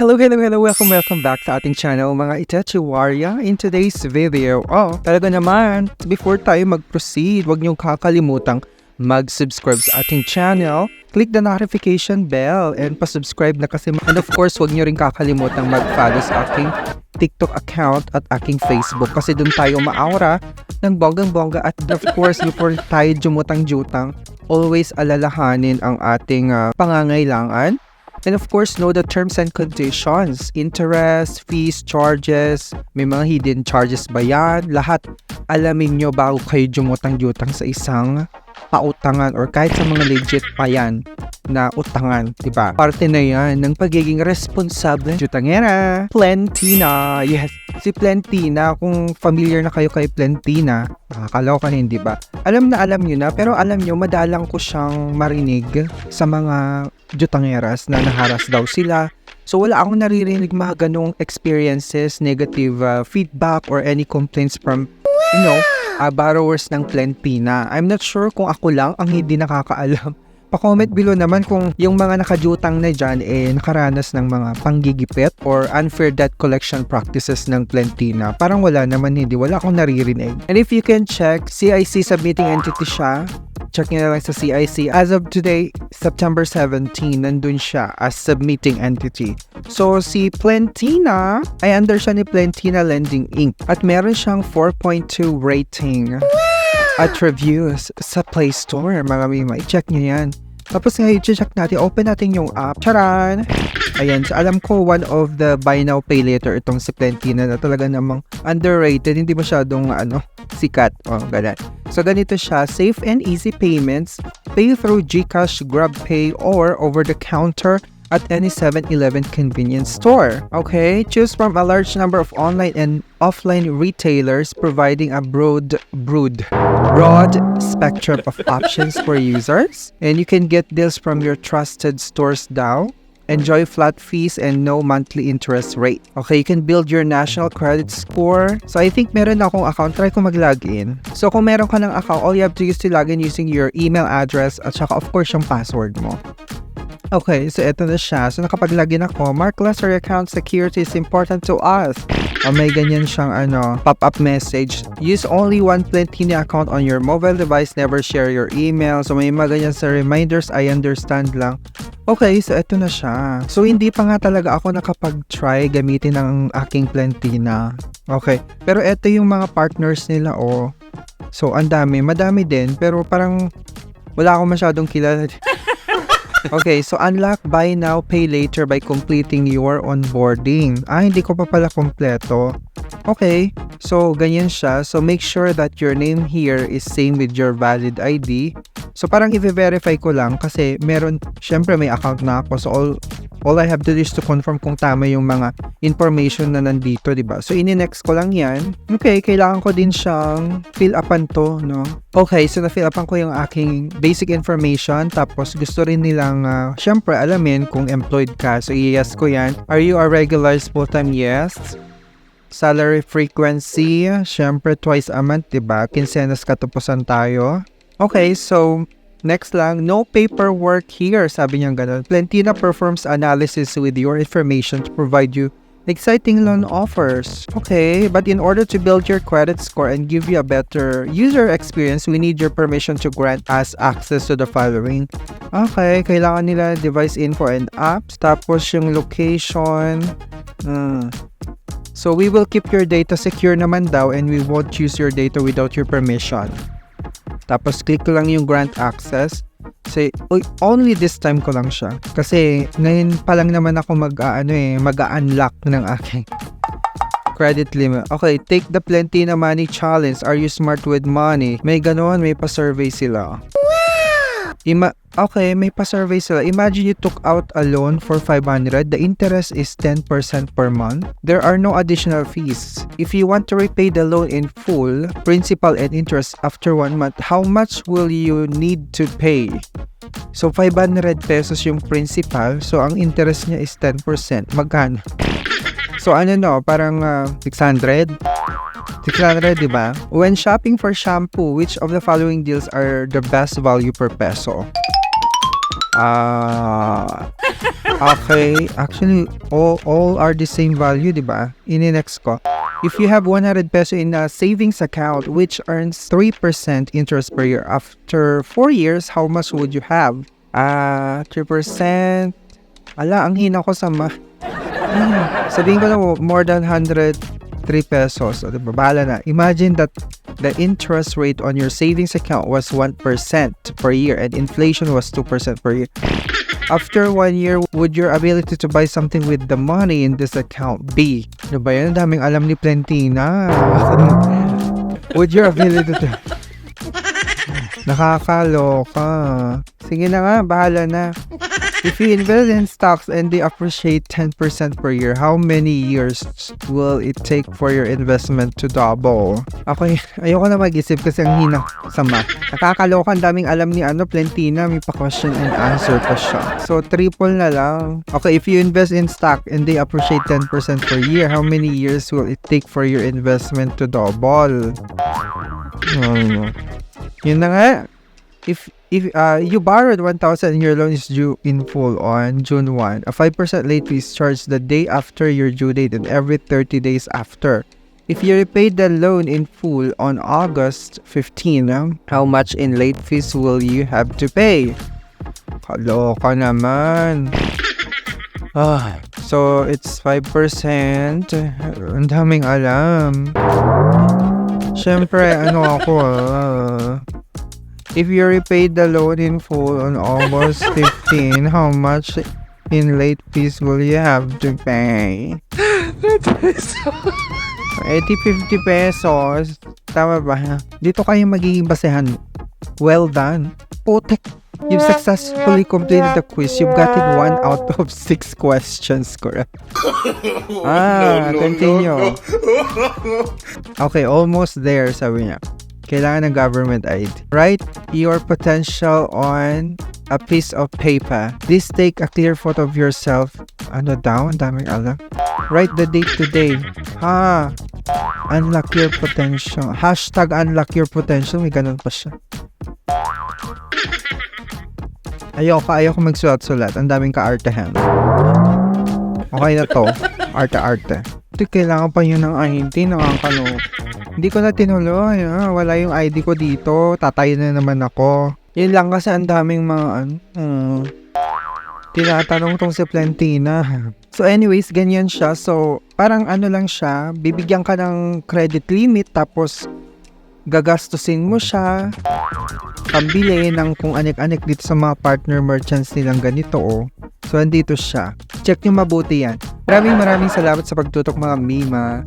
Hello, welcome back sa ating channel mga Itechiwaria. In today's video, talaga naman, before tayo mag-proceed, huwag niyong kakalimutang mag-subscribe sa ating channel. Click the notification bell and pa-subscribe na kasi. And of course, huwag niyo rin kakalimutang mag-follow sa aking TikTok account at aking Facebook kasi doon tayo maaura ng bonggang-bongga. At of course, before tayo jumutang-jutang, always alalahanin ang ating pangangailangan. And of course, know the terms and conditions, interest, fees, charges, may mga hidden charges ba yan? Lahat alamin nyo bago kayo jumutang-jutang sa isang pautangan or kahit sa mga legit pa yan na utangan, diba? Parte na yan ng pagiging responsable jutangera. Plentina, yes. Si Plentina, kung familiar na kayo kay Plentina, nakakaloka rin, diba? Alam nyo na, pero alam nyo, madalang ko siyang marinig sa mga jutangeras na naharas daw sila. So wala akong naririnig mga ganong experiences, negative feedback or any complaints from, borrowers ng Plentina. I'm not sure kung ako lang ang hindi nakakaalam. Pa-comment below naman kung yung mga nakajutang na dyan nakaranas ng mga panggigipit or unfair debt collection practices ng Plentina. Parang wala akong naririnig. And if you can check, CIC submitting entity siya. Check nyo na lang sa CIC. As of today, September 17, nandun siya as submitting entity. So, si Plentina, ay under siya ni Plentina Lending Inc. At meron siyang 4.2 rating at reviews sa Play Store. Mga mimay, check nyo yan. Tapos ngayon, check natin, open natin yung app. Charan! Ayan, so alam ko one of the buy now pay later itong si Plentina na talaga namang underrated, hindi masyadong sikat. Ganun. So ganito siya, safe and easy payments, pay through GCash, GrabPay, or over the counter at any 7-Eleven convenience store. Okay, choose from a large number of online and offline retailers providing a broad spectrum of options for users. And you can get deals from your trusted stores now. Enjoy flat fees and no monthly interest rate. Okay, you can build your national credit score. So I think meron akong account. Try ko mag-login. So kung meron ka ng account, all you have to do is to login using your email address at saka of course yung password mo. Okay, so eto na siya. So nakapag-login ako, Mark Lesser account security is important to us. May ganyan siyang pop-up message. Use only one Plentina account on your mobile device. Never share your email. So may mga ganyan sa reminders. I understand lang. Okay, so eto na siya. So hindi pa nga talaga ako nakapag-try gamitin ng aking Plentina. Okay, pero eto yung mga partners nila So madami din. Pero parang wala akong masyadong kilala. Okay, so unlock buy now, pay later by completing your onboarding. Hindi ko pa pala kompleto. Okay, so ganyan siya. So make sure that your name here is same with your valid ID. So parang i-verify ko lang kasi syempre may account na ako. So all I have to do is to confirm kung tama yung mga information na nandito, diba? So ini-next ko lang yan. Okay, kailangan ko din siyang fill upan to, no? Okay, so na-fill upan ko yung aking basic information. Tapos gusto rin nilang, syempre alamin kung employed ka. So i-yes ko yan. Are you a regular full-time? Yes. Salary frequency, syempre twice a month, diba? Quincenas katupusan tayo. Okay, so next lang, no paperwork here, sabi niya ganun. Plentina performs analysis with your information to provide you exciting loan offers. Okay, but in order to build your credit score and give you a better user experience, we need your permission to grant us access to the following. Okay, kailangan nila device info and apps, tapos yung location. So we will keep your data secure naman daw and we won't use your data without your permission. Tapos click ko lang yung grant access. Say, only this time ko lang siya. Kasi ngayon pa lang naman ako mag-unlock ng aking credit limit. Okay, take the Plentina Money Challenge. Are you smart with money? May ganoon, may pa-survey sila. Okay, may pa-survey sila. Imagine you took out a loan for 500. The interest is 10% per month. There are no additional fees. If you want to repay the loan in full, principal and interest after 1 month, how much will you need to pay? So, 500 pesos yung principal. So, ang interest niya is 10%. Magkano? So, parang 600? 600, diba? When shopping for shampoo, which of the following deals are the best value per peso? Okay, actually, all are the same value, di ba? Ini-next ko. If you have 100 peso in a savings account which earns 3% interest per year, after 4 years, how much would you have? 3%. Ala, ang hina ko sa sabihin ko na more than 103 pesos. O, diba? Bahala na. Imagine that the interest rate on your savings account was 1% per year and inflation was 2% per year. After 1 year, would your ability to buy something with the money in this account be? Diba yan? Ang daming alam ni Plentina. Would your ability to... Nakakaloka. Sige na nga, bahala na. If you invest in stocks and they appreciate 10% per year, how many years will it take for your investment to double? Okay, ayoko na mag-isip kasi ang hina sa math. Nakakaloka, ang daming alam ni Plentina, may pa-question and answer pa siya. So, triple na lang. Okay, if you invest in stock and they appreciate 10% per year, how many years will it take for your investment to double? Yun na nga. If you borrowed 1,000 and your loan is due in full on June 1, a 5% late fee is charged the day after your due date and every 30 days after. If you repaid the loan in full on August 15, how much in late fees will you have to pay? Kaloka naman. So it's 5%. Ang daming alam. Siyempre, ako if you repaid the loan in full on August 15, how much in late fees will you have to pay? 50 pesos. Tama ba? Dito kayo magiging basehan. Well done. Putek. You've successfully completed the quiz. You've gotten 1 out of 6 questions correct. Continue. Okay, almost there, sabi niya. Kailangan ng government ID. Write your potential on a piece of paper. Please take a clear photo of yourself. Ano daw? Ang daming alam. Write the date today. Unlock your potential. Hashtag unlock your potential. May ganun pa siya. Ayoko magsulat-sulat. Ang daming ka-artehan. Okay na to. Arte-arte. Ito, kailangan pa yun ng ID. Hindi ko na tinuloy. Wala yung ID ko dito. Tatay na naman ako. Yun lang kasi ang daming mga tinatanong tong si Plentina. So anyways, ganyan siya. So parang lang siya. Bibigyan ka ng credit limit tapos gagastusin mo siya. Pambili ng kung anik-anik dito sa mga partner merchants nilang ganito. So andito siya. Check nyo mabuti yan. Maraming salamat sa pagtutok mga Mima.